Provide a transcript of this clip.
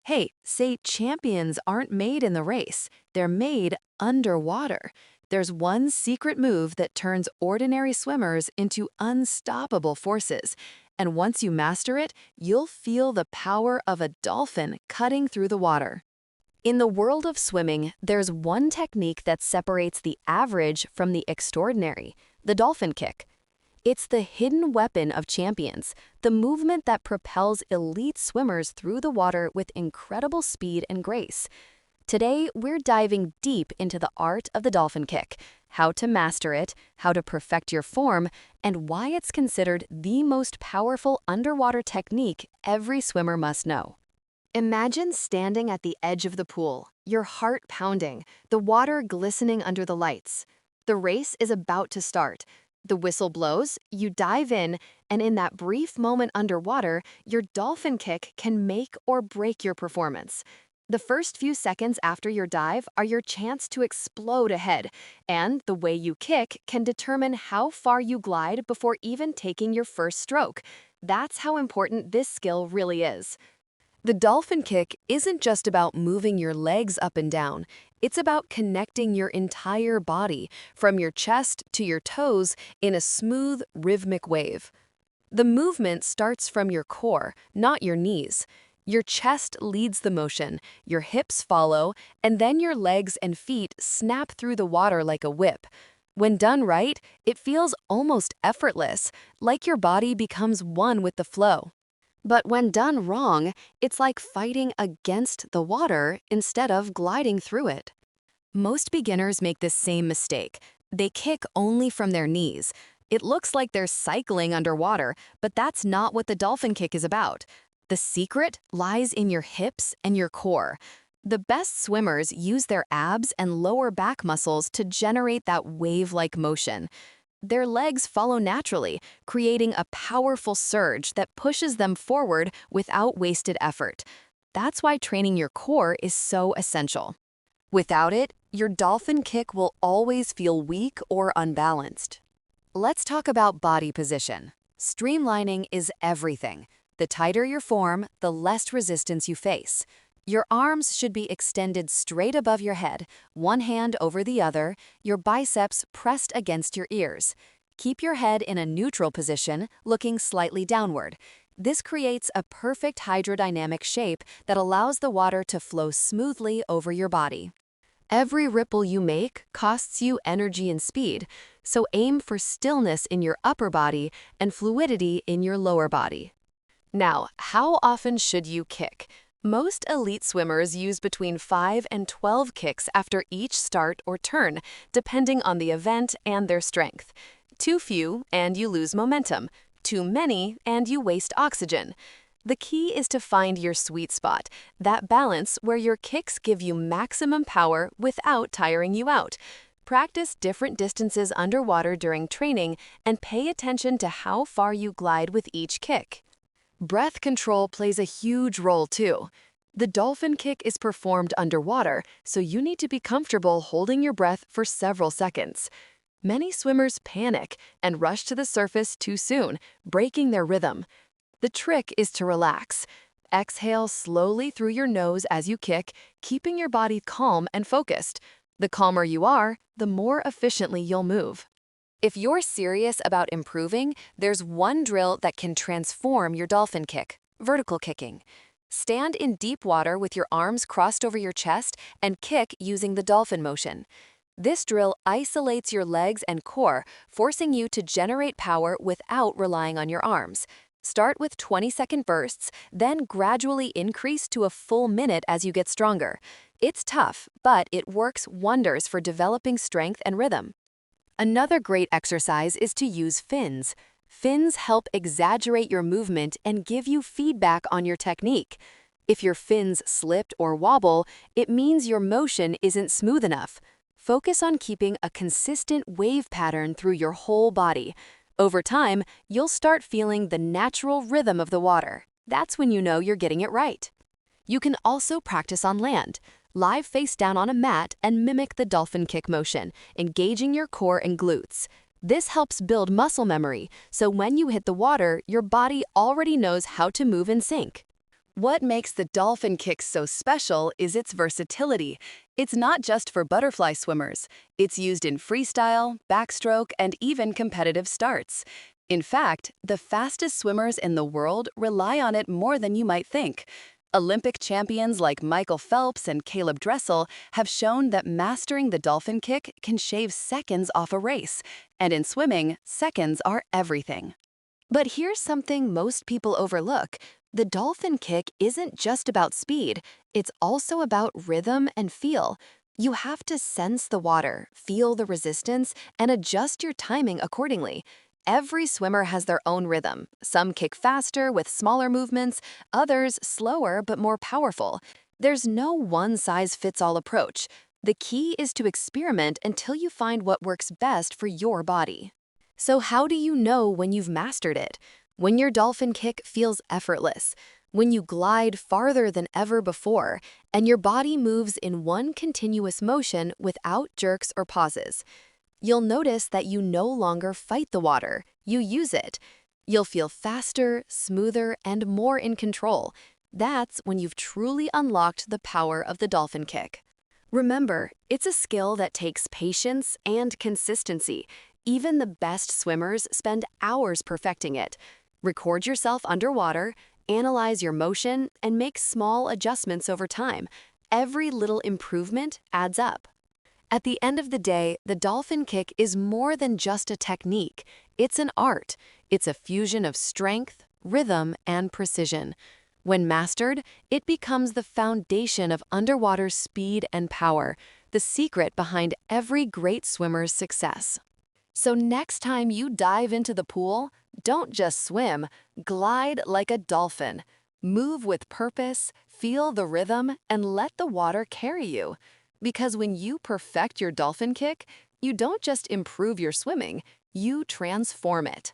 Hey, say champions aren't made in the race, they're made underwater. There's one secret move that turns ordinary swimmers into unstoppable forces. And once you master it, you'll feel the power of a dolphin cutting through the water. In the world of swimming, there's one technique that separates the average from the extraordinary, the dolphin kick. It's the hidden weapon of champions, the movement that propels elite swimmers through the water with incredible speed and grace. Today, we're diving deep into the art of the dolphin kick, how to master it, how to perfect your form, and why it's considered the most powerful underwater technique every swimmer must know. Imagine standing at the edge of the pool, your heart pounding, the water glistening under the lights. The race is about to start. The whistle blows, you dive in, and in that brief moment underwater, your dolphin kick can make or break your performance. The first few seconds after your dive are your chance to explode ahead, and the way you kick can determine how far you glide before even taking your first stroke. That's how important this skill really is. The dolphin kick isn't just about moving your legs up and down. It's about connecting your entire body, from your chest to your toes, in a smooth, rhythmic wave. The movement starts from your core, not your knees. Your chest leads the motion, your hips follow, and then your legs and feet snap through the water like a whip. When done right, it feels almost effortless, like your body becomes one with the flow. But when done wrong, it's like fighting against the water instead of gliding through it. Most beginners make this same mistake. They kick only from their knees. It looks like they're cycling underwater, but that's not what the dolphin kick is about. The secret lies in your hips and your core. The best swimmers use their abs and lower back muscles to generate that wave-like motion. Their legs follow naturally, creating a powerful surge that pushes them forward without wasted effort. That's why training your core is so essential. Without it, your dolphin kick will always feel weak or unbalanced. Let's talk about body position. Streamlining is everything. The tighter your form, the less resistance you face. Your arms should be extended straight above your head, one hand over the other, your biceps pressed against your ears. Keep your head in a neutral position, looking slightly downward. This creates a perfect hydrodynamic shape that allows the water to flow smoothly over your body. Every ripple you make costs you energy and speed, so aim for stillness in your upper body and fluidity in your lower body. Now, how often should you kick? Most elite swimmers use between 5 and 12 kicks after each start or turn, depending on the event and their strength. Too few, and you lose momentum. Too many, and you waste oxygen. The key is to find your sweet spot, that balance where your kicks give you maximum power without tiring you out. Practice different distances underwater during training and pay attention to how far you glide with each kick. Breath control plays a huge role too. The dolphin kick is performed underwater, so you need to be comfortable holding your breath for several seconds. Many swimmers panic and rush to the surface too soon, breaking their rhythm. The trick is to relax. Exhale slowly through your nose as you kick, keeping your body calm and focused. The calmer you are, the more efficiently you'll move. If you're serious about improving, there's one drill that can transform your dolphin kick: vertical kicking. Stand in deep water with your arms crossed over your chest and kick using the dolphin motion. This drill isolates your legs and core, forcing you to generate power without relying on your arms. Start with 20-second bursts, then gradually increase to a full minute as you get stronger. It's tough, but it works wonders for developing strength and rhythm. Another great exercise is to use fins. Fins help exaggerate your movement and give you feedback on your technique. If your fins slipped or wobble, it means your motion isn't smooth enough. Focus on keeping a consistent wave pattern through your whole body. Over time, you'll start feeling the natural rhythm of the water. That's when you know you're getting it right. You can also practice on land. Lie face down on a mat and mimic the dolphin kick motion, engaging your core and glutes. This helps build muscle memory, so when you hit the water, your body already knows how to move in sync. What makes the dolphin kick so special is its versatility. It's not just for butterfly swimmers. It's used in freestyle, backstroke, and even competitive starts. In fact, the fastest swimmers in the world rely on it more than you might think. Olympic champions like Michael Phelps and Caleb Dressel have shown that mastering the dolphin kick can shave seconds off a race. And in swimming, seconds are everything. But here's something most people overlook. The dolphin kick isn't just about speed, it's also about rhythm and feel. You have to sense the water, feel the resistance, and adjust your timing accordingly. Every swimmer has their own rhythm. Some kick faster with smaller movements, others slower but more powerful. There's no one-size-fits-all approach. The key is to experiment until you find what works best for your body. So how do you know when you've mastered it? When your dolphin kick feels effortless, when you glide farther than ever before, and your body moves in one continuous motion without jerks or pauses. You'll notice that you no longer fight the water, you use it. You'll feel faster, smoother, and more in control. That's when you've truly unlocked the power of the dolphin kick. Remember, it's a skill that takes patience and consistency. Even the best swimmers spend hours perfecting it. Record yourself underwater, analyze your motion, and make small adjustments over time. Every little improvement adds up. At the end of the day, the dolphin kick is more than just a technique. It's an art. It's a fusion of strength, rhythm, and precision. When mastered, it becomes the foundation of underwater speed and power, the secret behind every great swimmer's success. So next time you dive into the pool, don't just swim, glide like a dolphin. Move with purpose, feel the rhythm, and let the water carry you. Because when you perfect your dolphin kick, you don't just improve your swimming, you transform it.